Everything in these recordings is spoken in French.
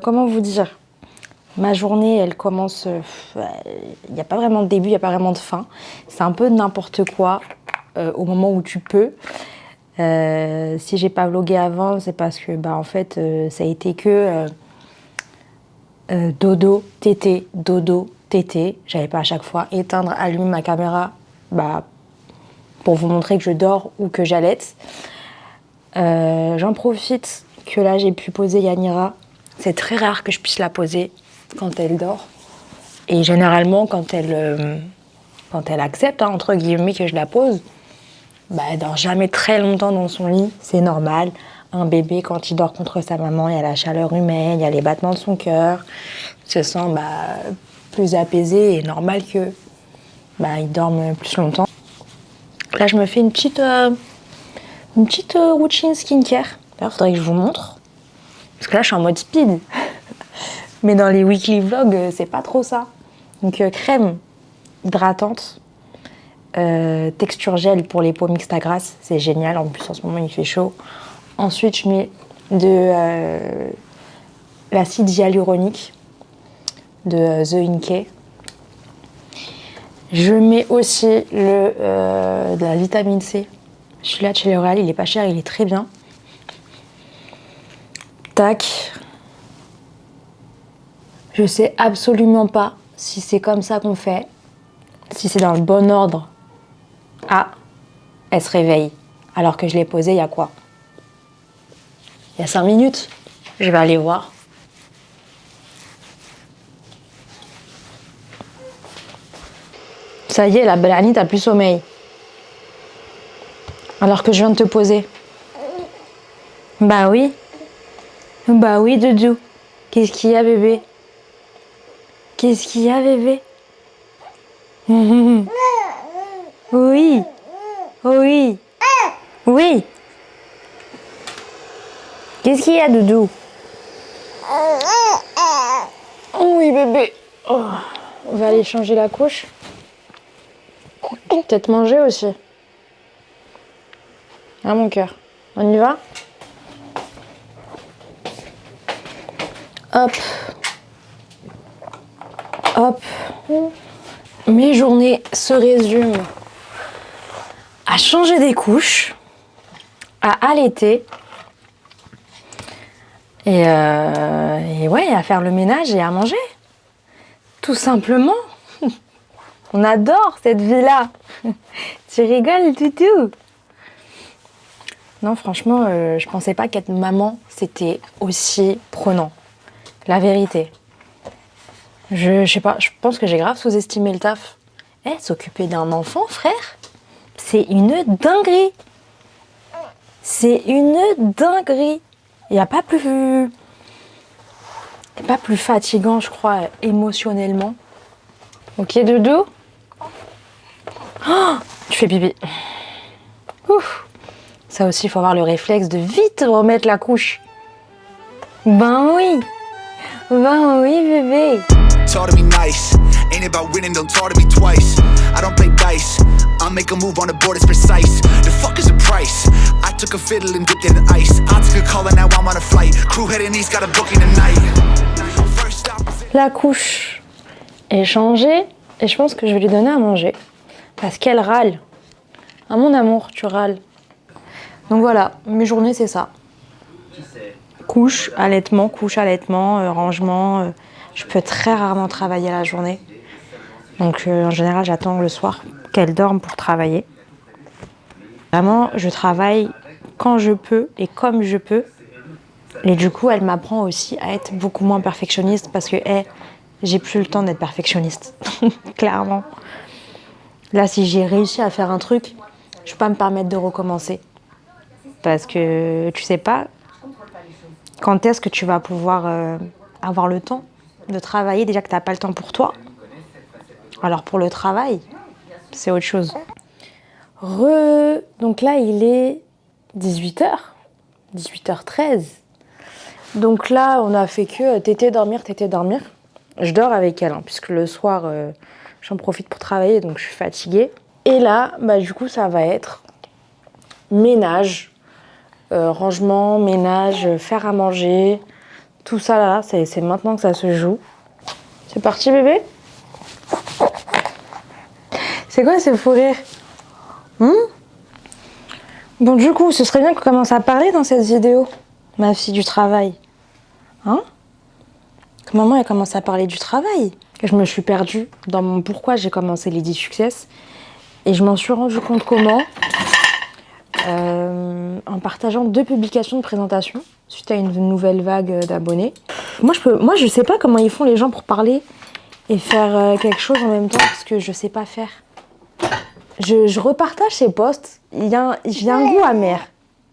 comment vous dire? Ma journée, elle commence... Il n'y a pas vraiment de début, il n'y a pas vraiment de fin. C'est un peu n'importe quoi au moment où tu peux. Si j'ai pas vlogué avant, c'est parce que en fait, ça a été que dodo, tété, dodo, tété. J'avais pas à chaque fois éteindre, allumer ma caméra pour vous montrer que je dors ou que j'allaite. J'en profite que là, j'ai pu poser Yanira. C'est très rare que je puisse la poser quand elle dort. Et généralement, quand elle accepte, entre guillemets, que je la pose, elle dort jamais très longtemps dans son lit. C'est normal. Un bébé, quand il dort contre sa maman, il y a la chaleur humaine, il y a les battements de son cœur. Il se sent plus apaisé et normal que il dorme plus longtemps. Là, je me fais une petite routine skincare. D'ailleurs, il faudrait que je vous montre. Parce que là, je suis en mode speed. Mais dans les weekly vlogs, c'est pas trop ça. Donc, crème hydratante, texture gel pour les peaux mixtes à grasse. C'est génial. En plus, en ce moment, il fait chaud. Ensuite, je mets de l'acide hyaluronique de The Inkey. Je mets aussi de la vitamine C. Je suis là de chez L'Oréal, il est pas cher, il est très bien. Tac. Je sais absolument pas si c'est comme ça qu'on fait, si c'est dans le bon ordre. Ah, elle se réveille. Alors que je l'ai posée il y a quoi? Il y a 5 minutes. Je vais aller voir. Ça y est, la belle Annie, t'as plus sommeil. Alors que je viens de te poser. Bah oui. Bah oui, Doudou. Qu'est-ce qu'il y a, bébé? Qu'est-ce qu'il y a, bébé? Oui. Oui. Oui. Qu'est-ce qu'il y a, Doudou? Oui, bébé. Oh. On va aller changer la couche. Peut-être manger aussi. Ah, mon cœur. On y va? Hop. Hop. Mes journées se résument à changer des couches, à allaiter et ouais, à faire le ménage et à manger. Tout simplement. On adore cette vie-là. Tu rigoles, Doudou? Non, franchement, je pensais pas qu'être maman, c'était aussi prenant. La vérité. Je sais pas, je pense que j'ai grave sous-estimé le taf. S'occuper d'un enfant, frère, c'est une dinguerie. C'est une dinguerie. Il n'y a pas plus fatigant, je crois, émotionnellement. Ok, Doudou? Oh, tu fais pipi. Ouf. Ça aussi, il faut avoir le réflexe de vite remettre la couche. Ben oui, bébé. Talk to me nice, ain't about winning, don't talk to me twice. I don't play dice, I make a move on the board, it's precise. The fuck is the price? I took a fiddle and dipped it in ice. I took a call and now I'm on a flight. Crew heading east, got a booking tonight. First stop. La couche est changée et je pense que je vais lui donner à manger. Parce qu'elle râle. Ah mon amour, tu râles. Donc voilà, mes journées c'est ça. Couche, allaitement, rangement. Je peux très rarement travailler la journée. Donc en général, j'attends le soir qu'elle dorme pour travailler. Vraiment, je travaille quand je peux et comme je peux. Et du coup, elle m'apprend aussi à être beaucoup moins perfectionniste parce que j'ai plus le temps d'être perfectionniste. Clairement. Là, si j'ai réussi à faire un truc, je peux pas me permettre de recommencer. Parce que tu sais pas quand est-ce que tu vas pouvoir avoir le temps de travailler. Déjà que t'as pas le temps pour toi. Alors pour le travail, c'est autre chose. Donc là, il est 18h. 18h13. Donc là, on a fait que tété dormir. Je dors avec elle, puisque le soir, j'en profite pour travailler, donc je suis fatiguée. Et là, du coup, ça va être ménage, rangement, ménage, faire à manger, Tout ça là, c'est maintenant que ça se joue. C'est parti bébé? C'est quoi ce fou rire? Bon du coup, ce serait bien qu'on commence à parler dans cette vidéo, ma fille du travail. Hein? Que maman elle commence à parler du travail. Que je me suis perdue dans mon pourquoi j'ai commencé Lady Success. Et je m'en suis rendu compte comment? En partageant 2 publications de présentation suite à une nouvelle vague d'abonnés. Moi je sais pas comment ils font les gens pour parler et faire quelque chose en même temps parce que je sais pas faire. Je repartage ces posts, j'ai un goût amer.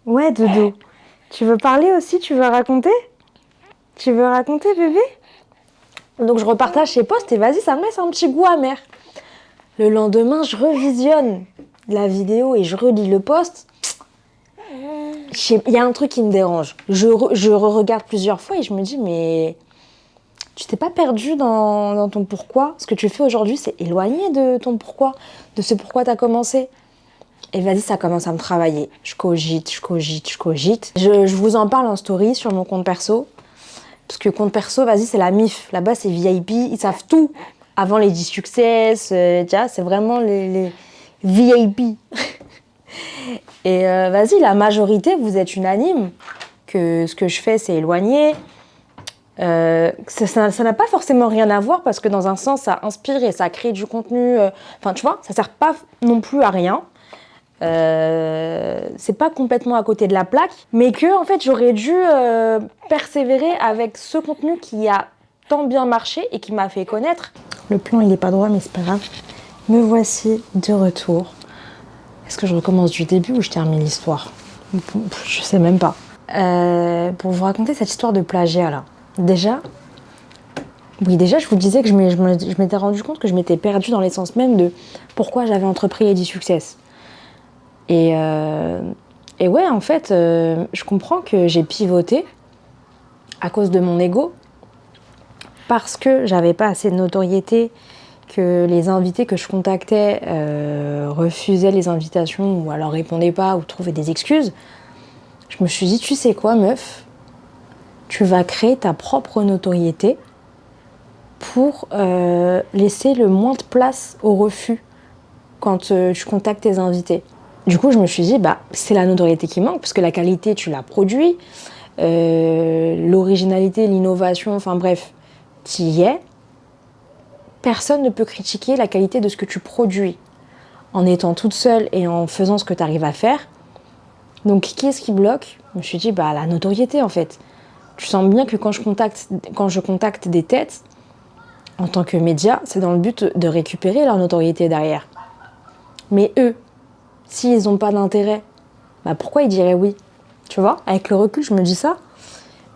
Ouais Doudou, tu veux parler aussi? Tu veux raconter? Tu veux raconter bébé? Donc je repartage ces posts et vas-y, ça me laisse un petit goût amer. Le lendemain, je revisionne la vidéo et je relis le post. Il y a un truc qui me dérange. Je regarde plusieurs fois et je me dis, mais tu t'es pas perdu dans ton pourquoi? Ce que tu fais aujourd'hui, c'est éloigné de ton pourquoi, de ce pourquoi tu as commencé. Et vas-y, ça commence à me travailler. Je cogite. Je vous en parle en story sur mon compte perso. Parce que compte perso, vas-y, c'est la MIF. Là-bas, c'est VIP. Ils savent tout. Avant les 10 success, c'est vraiment les VIP. Et vas-y, la majorité, vous êtes unanime que ce que je fais, c'est éloigné. Ça n'a pas forcément rien à voir parce que dans un sens, ça inspire et ça crée du contenu. Enfin, tu vois, ça sert pas non plus à rien. C'est pas complètement à côté de la plaque, mais que en fait, j'aurais dû persévérer avec ce contenu qui a tant bien marché et qui m'a fait connaître. Le plan, il est pas droit, mais c'est pas grave. Me voici de retour. Est-ce que je recommence du début ou je termine l'histoire? Je sais même pas. Pour vous raconter cette histoire de plagiat là. Déjà, je vous disais que je m'étais rendu compte que je m'étais perdue dans l'essence même de pourquoi j'avais entrepris Lady Success. Et ouais, en fait, je comprends que j'ai pivoté à cause de mon ego parce que j'avais pas assez de notoriété, que les invités que je contactais refusaient les invitations ou alors répondaient pas ou trouvaient des excuses. Je me suis dit, tu sais quoi, meuf, tu vas créer ta propre notoriété pour laisser le moins de place au refus quand tu contactes tes invités. Du coup, je me suis dit, c'est la notoriété qui manque, parce que la qualité, tu l'as produit, l'originalité, l'innovation, enfin bref, tu y es. Personne ne peut critiquer la qualité de ce que tu produis en étant toute seule et en faisant ce que tu arrives à faire. Donc, qui est-ce qui bloque? Je me suis dit, la notoriété, en fait. Tu sens bien que quand je contacte des têtes, en tant que média, c'est dans le but de récupérer leur notoriété derrière. Mais eux, s'ils n'ont pas d'intérêt, pourquoi ils diraient oui? Tu vois, avec le recul, je me dis ça.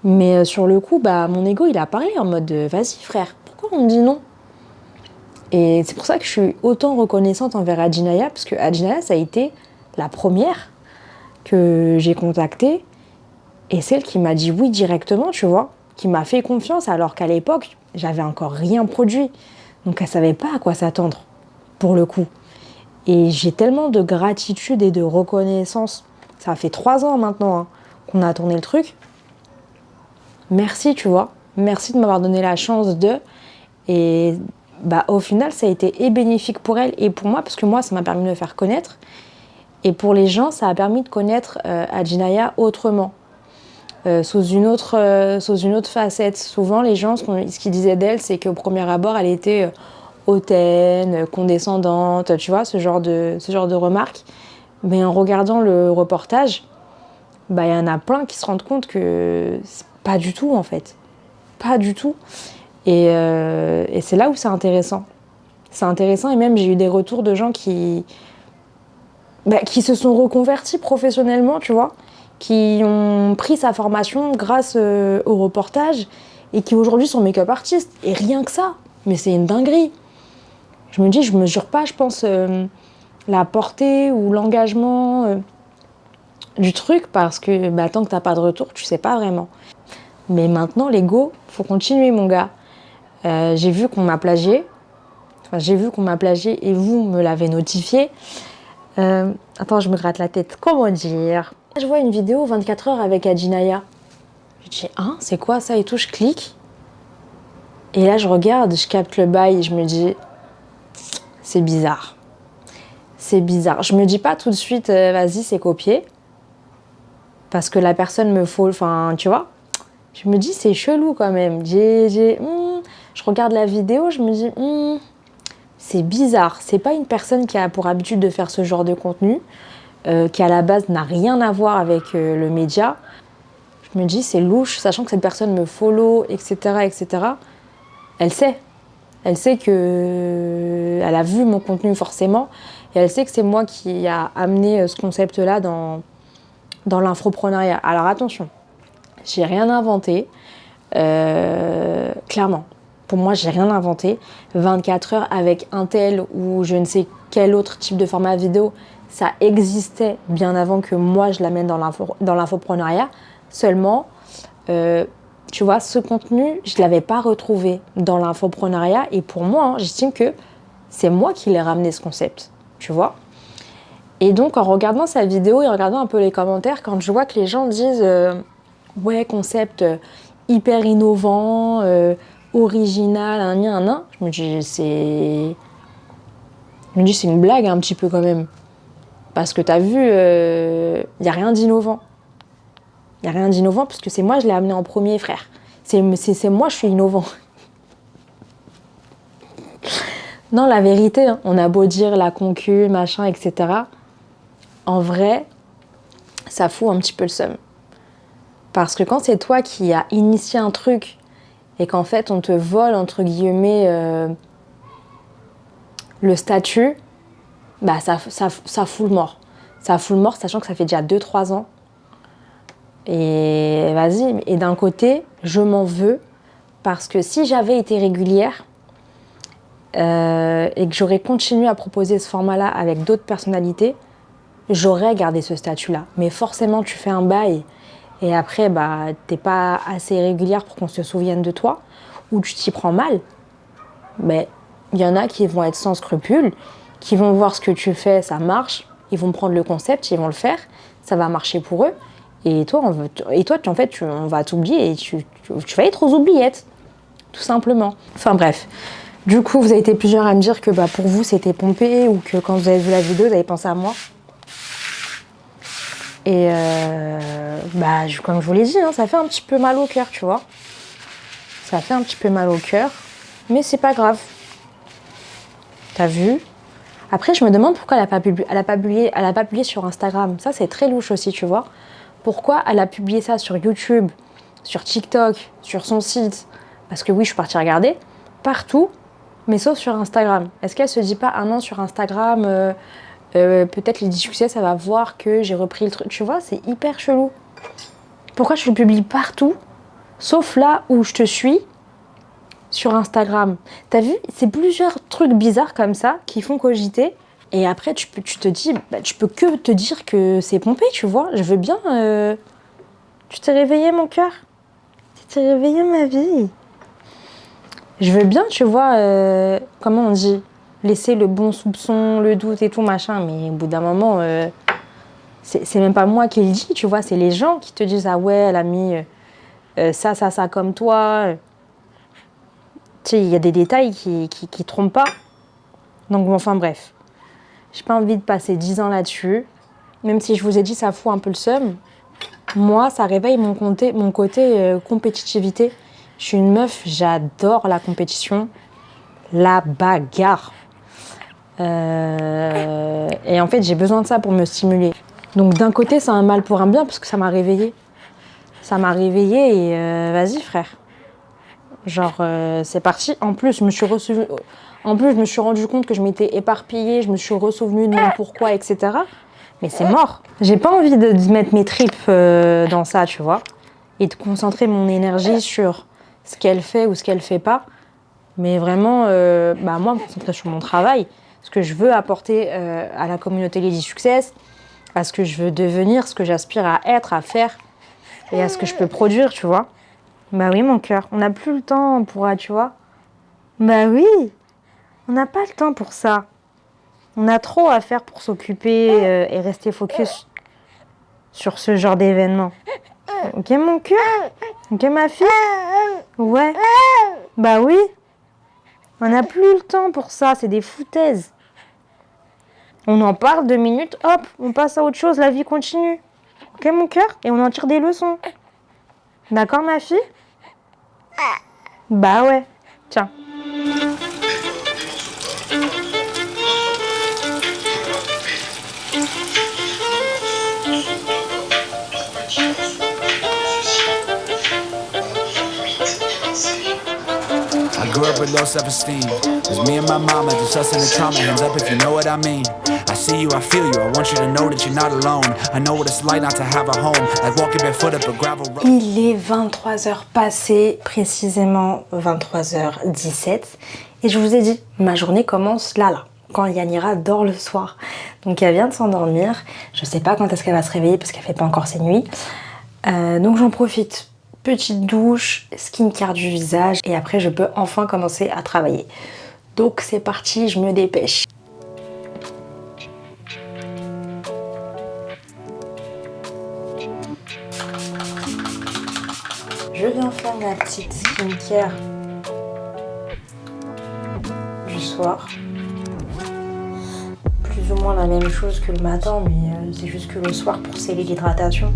Mais sur le coup, mon ego, il a parlé en mode vas-y frère, pourquoi on me dit non? Et c'est pour ça que je suis autant reconnaissante envers Adjinaya, parce que Adjinaya, ça a été la première que j'ai contactée et celle qui m'a dit oui directement, tu vois, qui m'a fait confiance alors qu'à l'époque, j'avais encore rien produit. Donc elle savait pas à quoi s'attendre, pour le coup. Et j'ai tellement de gratitude et de reconnaissance. Ça fait 3 ans maintenant qu'on a tourné le truc. Merci, tu vois. Merci de m'avoir donné la chance de... Et au final, ça a été bénéfique pour elle et pour moi, parce que moi, ça m'a permis de me faire connaître. Et pour les gens, ça a permis de connaître Adjinaya autrement. Sous une autre facette. Souvent, les gens, ce qu'ils disaient d'elle, c'est qu'au premier abord, elle était hautaine, condescendante, tu vois, ce genre de remarques. Mais en regardant le reportage, il y en a plein qui se rendent compte que c'est pas du tout, en fait. Pas du tout. Et c'est là où c'est intéressant. C'est intéressant, et même j'ai eu des retours de gens qui se sont reconvertis professionnellement, tu vois, qui ont pris sa formation grâce au reportage et qui aujourd'hui sont make-up artistes. Et rien que ça, mais c'est une dinguerie. Je me dis, je mesure pas, je pense, la portée ou l'engagement du truc, parce que tant que t'as pas de retour, tu sais pas vraiment. Mais maintenant, l'ego, faut continuer, mon gars. J'ai vu qu'on m'a plagié. Enfin, j'ai vu qu'on m'a plagié et vous me l'avez notifié. Attends, je me gratte la tête. Comment dire? Je vois une vidéo 24 heures avec Adjinaya. Je dis, hein, c'est quoi ça et tout, je clique. Et là, je regarde, je capte le bail et je me dis, c'est bizarre. C'est bizarre. Je me dis pas tout de suite, vas-y, c'est copié. Parce que la personne me faut, enfin, tu vois. Je me dis, c'est chelou quand même. Je regarde la vidéo, je me dis, c'est bizarre. C'est pas une personne qui a pour habitude de faire ce genre de contenu, qui à la base n'a rien à voir avec le média. Je me dis, c'est louche, sachant que cette personne me follow, etc., etc. Elle sait. Elle sait que... Elle a vu mon contenu forcément. Et elle sait que c'est moi qui a amené ce concept-là dans l'infoprenariat. Alors attention, j'ai rien inventé. Clairement. Pour moi, j'ai rien inventé. 24 heures avec un tel ou je ne sais quel autre type de format vidéo, ça existait bien avant que moi je l'amène dans l'infoprenariat. Seulement, tu vois, ce contenu, je ne l'avais pas retrouvé dans l'infoprenariat. Et pour moi, j'estime que c'est moi qui l'ai ramené ce concept. Tu vois. Et donc, en regardant sa vidéo et en regardant un peu les commentaires, quand je vois que les gens disent ouais, concept hyper innovant, original, je me dis c'est une blague un petit peu quand même. Parce que t'as vu, y a rien d'innovant. Il n'y a rien d'innovant parce que c'est moi, je l'ai amené en premier, frère. C'est moi, je suis innovant. Non, la vérité, hein, on a beau dire la concu, machin, etc. En vrai, ça fout un petit peu le seum. Parce que quand c'est toi qui as initié un truc et qu'en fait, on te vole, entre guillemets, le statut, bah ça fout le mort. Ça fout le mort, sachant que ça fait déjà 2-3 ans. Et vas-y, et d'un côté, je m'en veux parce que si j'avais été régulière et que j'aurais continué à proposer ce format-là avec d'autres personnalités, j'aurais gardé ce statut-là. Mais forcément, tu fais un bail et après, bah, t'es pas assez régulière pour qu'on se souvienne de toi ou tu t'y prends mal. Mais il y en a qui vont être sans scrupules, qui vont voir ce que tu fais, ça marche, ils vont prendre le concept, ils vont le faire, ça va marcher pour eux. Et toi, on va t'oublier et tu vas être aux oubliettes, tout simplement. Enfin bref. Du coup, vous avez été plusieurs à me dire que bah, pour vous, c'était pompé ou que quand vous avez vu la vidéo, vous avez pensé à moi. Et bah, comme je vous l'ai dit, hein, ça fait un petit peu mal au cœur, tu vois. Ça fait un petit peu mal au cœur, mais c'est pas grave. T'as vu ? Après, je me demande pourquoi elle a pas publié sur Instagram. Ça, c'est très louche aussi, tu vois. Pourquoi elle a publié ça sur YouTube, sur TikTok, sur son site ? Parce que oui, je suis partie regarder partout, mais sauf sur Instagram. Est-ce qu'elle se dit pas, ah non, sur Instagram, peut-être les discussions, ça va voir que j'ai repris le truc. Tu vois, c'est hyper chelou. Pourquoi je le publie partout, sauf là où je te suis, sur Instagram ? T'as vu, c'est plusieurs trucs bizarres comme ça qui font cogiter. Et après, tu te dis, bah, tu peux que te dire que c'est pompé, tu vois. Je veux bien... Tu t'es réveillé, mon cœur ? Tu t'es réveillé, ma vie ? Je veux bien, tu vois, comment on dit ? Laisser le bon soupçon, le doute et tout, machin. Mais au bout d'un moment, c'est même pas moi qui le dis, tu vois. C'est les gens qui te disent, ah ouais, elle a mis ça comme toi. Tu sais, il y a des détails qui trompent pas. Donc, bon, enfin, bref. J'ai pas envie de passer 10 ans là-dessus. Même si je vous ai dit, ça fout un peu le seum. Moi, ça réveille mon côté compétitivité. Je suis une meuf, j'adore la compétition, la bagarre. Et en fait, j'ai besoin de ça pour me stimuler. Donc d'un côté, c'est un mal pour un bien parce que ça m'a réveillée. Ça m'a réveillée et vas-y, frère. Genre, c'est parti. En plus, je me suis rendu compte que je m'étais éparpillée, je me suis ressouvenue de mon pourquoi, etc. Mais c'est mort. J'ai pas envie de mettre mes tripes dans ça, tu vois. Et de concentrer mon énergie sur ce qu'elle fait ou ce qu'elle fait pas. Mais vraiment, moi, me concentrer sur mon travail, ce que je veux apporter à la communauté Lady Success, à ce que je veux devenir, ce que j'aspire à être, à faire, et à ce que je peux produire, tu vois. Bah oui, mon cœur, on n'a plus le temps pour, tu vois. Bah oui, on n'a pas le temps pour ça. On a trop à faire pour s'occuper et rester focus sur ce genre d'événement. Ok, mon cœur? Ok, ma fille? Ouais. Bah oui. On n'a plus le temps pour ça, c'est des foutaises. On en parle 2 minutes, hop, on passe à autre chose, la vie continue. Ok, mon cœur? Et on en tire des leçons. D'accord, ma fille? Bah ouais. Tiens. I grew up with low self-esteem. It was me and my mama, just us in the trauma. Hands up if you know what I mean. I see you, I feel you. I want you to know that you're not alone. I know what it's like not to have a home. Like walking barefoot up a gravel road. Il est 23h passé, précisément 23h17. Et je vous ai dit, ma journée commence là, quand Yanira dort le soir. Donc elle vient de s'endormir. Je sais pas quand est-ce qu'elle va se réveiller parce qu'elle fait pas encore ses nuits. Donc j'en profite. Petite douche, skincare du visage et après je peux enfin commencer à travailler. Donc c'est parti, je me dépêche. Je viens faire ma petite skincare du soir. Plus ou moins la même chose que le matin, mais c'est juste que le soir pour sceller l'hydratation,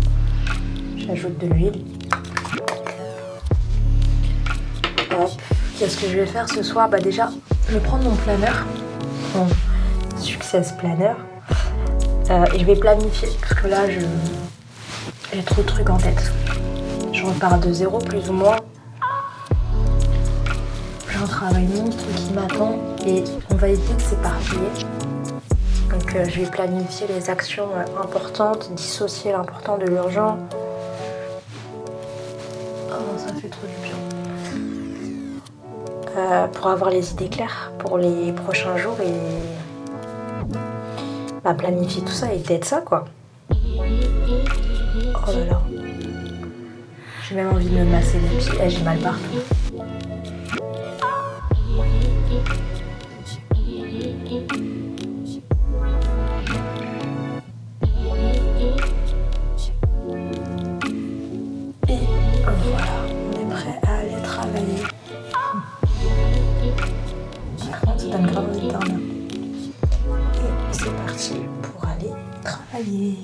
j'ajoute de l'huile. Qu'est-ce que je vais faire ce soir? Bah déjà, je vais prendre mon planeur, mon Success Planner, et je vais planifier, parce que là, j'ai trop de trucs en tête. Je repars de zéro, plus ou moins. J'ai un travail monstre qui m'attend, et on va éviter de s'éparpiller. Donc je vais planifier les actions importantes, dissocier l'important de l'urgent. Oh, ça fait trop du bien. Pour avoir les idées claires pour les prochains jours et bah, planifier tout ça et peut-être ça quoi. Oh là là. J'ai même envie de me masser les pieds. J'ai mal partout. Et voilà, on est prêt à aller travailler. Ça donne grave envie de dormir. Et c'est parti pour aller travailler.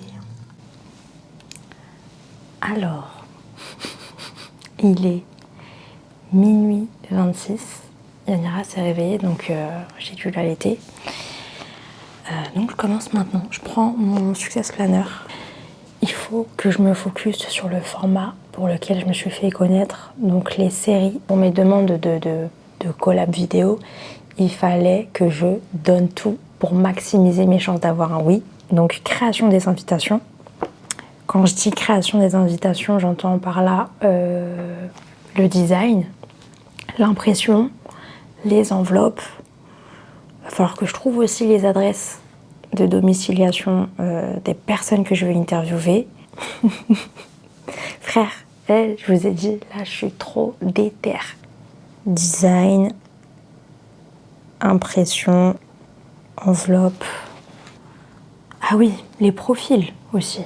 Alors, il est minuit 26. Yanira s'est réveillée, donc j'ai dû l'allaiter. Donc je commence maintenant. Je prends mon Success Planner. Il faut que je me focus sur le format pour lequel je me suis fait connaître. Donc les séries, pour mes demandes de collab vidéo, il fallait que je donne tout pour maximiser mes chances d'avoir un oui. Donc création des invitations. Quand je dis création des invitations, j'entends par là le design, l'impression, les enveloppes. Il va falloir que je trouve aussi les adresses de domiciliation des personnes que je veux interviewer. Frère, je vous ai dit, là je suis trop déter. Design, impression, enveloppe. Ah oui, les profils aussi.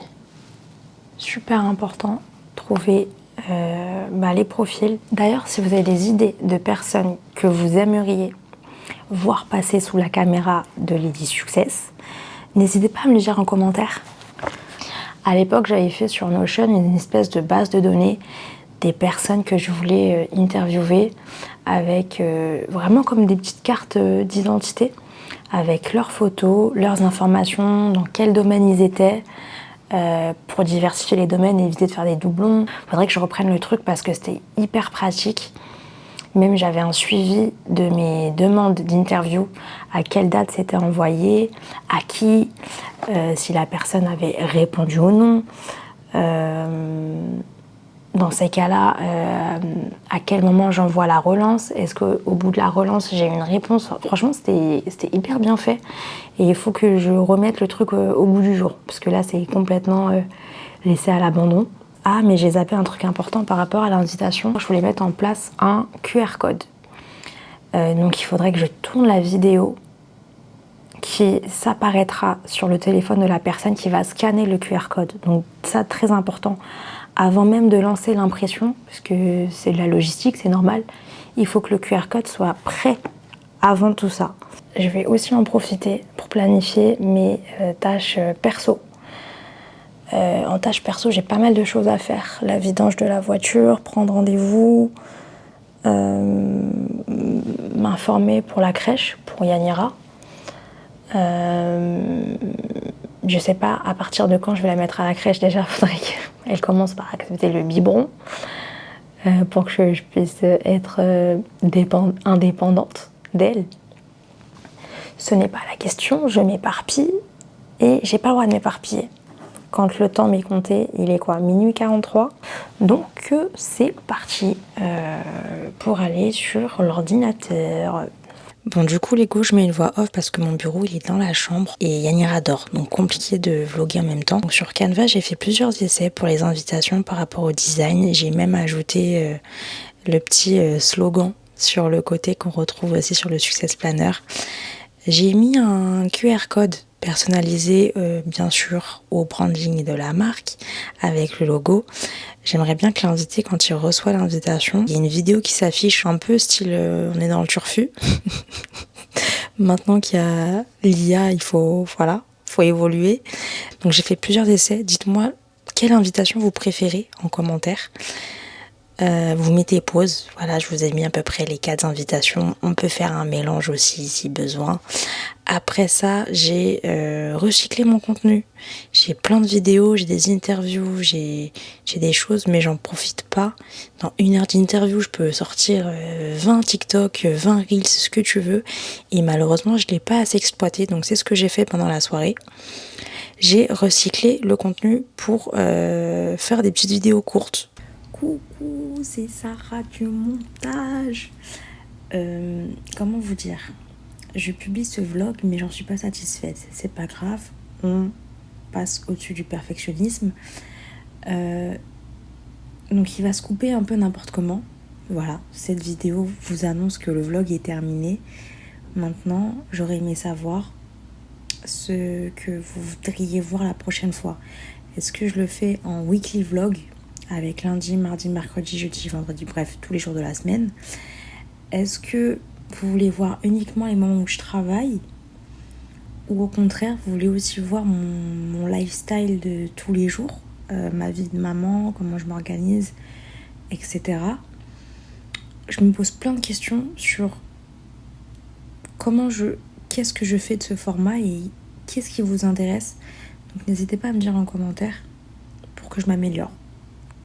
Super important, trouver les profils. D'ailleurs, si vous avez des idées de personnes que vous aimeriez voir passer sous la caméra de Lady Success, n'hésitez pas à me le dire en commentaire. À l'époque, j'avais fait sur Notion une espèce de base de données des personnes que je voulais interviewer avec vraiment comme des petites cartes d'identité avec leurs photos, leurs informations, dans quel domaine ils étaient, pour diversifier les domaines et éviter de faire des doublons. Il faudrait que je reprenne le truc parce que c'était hyper pratique. Même j'avais un suivi de mes demandes d'interview, à quelle date c'était envoyé, à qui, si la personne avait répondu ou non. Dans ces cas-là, à quel moment j'envoie la relance? Est-ce qu'au bout de la relance, j'ai une réponse? Franchement, c'était hyper bien fait. Et il faut que je remette le truc au bout du jour. Parce que là, c'est complètement laissé à l'abandon. Ah, mais j'ai zappé un truc important par rapport à l'invitation. Je voulais mettre en place un QR code. Donc, il faudrait que je tourne la vidéo qui s'apparaîtra sur le téléphone de la personne qui va scanner le QR code. Donc, ça, très important avant même de lancer l'impression, parce que c'est de la logistique, c'est normal, il faut que le QR code soit prêt avant tout ça. Je vais aussi en profiter pour planifier mes tâches perso. En tâches perso, j'ai pas mal de choses à faire. La vidange de la voiture, prendre rendez-vous, m'informer pour la crèche, pour Yanira. Je sais pas à partir de quand je vais la mettre à la crèche. Déjà, il faudrait qu'elle commence par accepter le biberon pour que je puisse être indépendante d'elle. Ce n'est pas la question, je m'éparpille et j'ai pas le droit de m'éparpiller. Quand le temps m'est compté, il est quoi, minuit 43. Donc c'est parti pour aller sur l'ordinateur. Bon, du coup, les go, je mets une voix off parce que mon bureau, il est dans la chambre et Yanira dort, donc compliqué de vlogger en même temps. Donc, sur Canva, j'ai fait plusieurs essais pour les invitations par rapport au design. J'ai même ajouté le petit slogan sur le côté qu'on retrouve aussi sur le Success Planner. J'ai mis un QR code personnalisé, bien sûr, au branding de la marque avec le logo. J'aimerais bien que l'invité, quand il reçoit l'invitation, il y a une vidéo qui s'affiche un peu style on est dans le turfu. Maintenant qu'il y a l'IA, il faut évoluer. Donc j'ai fait plusieurs essais. Dites-moi quelle invitation vous préférez en commentaire. Vous mettez pause, voilà, je vous ai mis à peu près les 4 invitations. On peut faire un mélange aussi si besoin. Après ça, j'ai recyclé mon contenu. J'ai plein de vidéos, j'ai des interviews, j'ai des choses, mais j'en profite pas. Dans 1 heure d'interview, je peux sortir 20 TikTok, 20 Reels, ce que tu veux. Et malheureusement, je l'ai pas assez exploité, donc c'est ce que j'ai fait pendant la soirée. J'ai recyclé le contenu pour faire des petites vidéos courtes. Coucou, c'est Sarah du montage. Comment vous dire ? Je publie ce vlog, mais j'en suis pas satisfaite. C'est pas grave, on passe au-dessus du perfectionnisme. Donc il va se couper un peu n'importe comment. Voilà, cette vidéo vous annonce que le vlog est terminé. Maintenant, j'aurais aimé savoir ce que vous voudriez voir la prochaine fois. Est-ce que je le fais en weekly vlog avec lundi, mardi, mercredi, jeudi, vendredi, bref, tous les jours de la semaine? Est-ce que vous voulez voir uniquement les moments où je travaille? Ou au contraire, vous voulez aussi voir mon lifestyle de tous les jours, ma vie de maman, comment je m'organise, etc. Je me pose plein de questions sur qu'est-ce que je fais de ce format et qu'est-ce qui vous intéresse. Donc n'hésitez pas à me dire en commentaire pour que je m'améliore.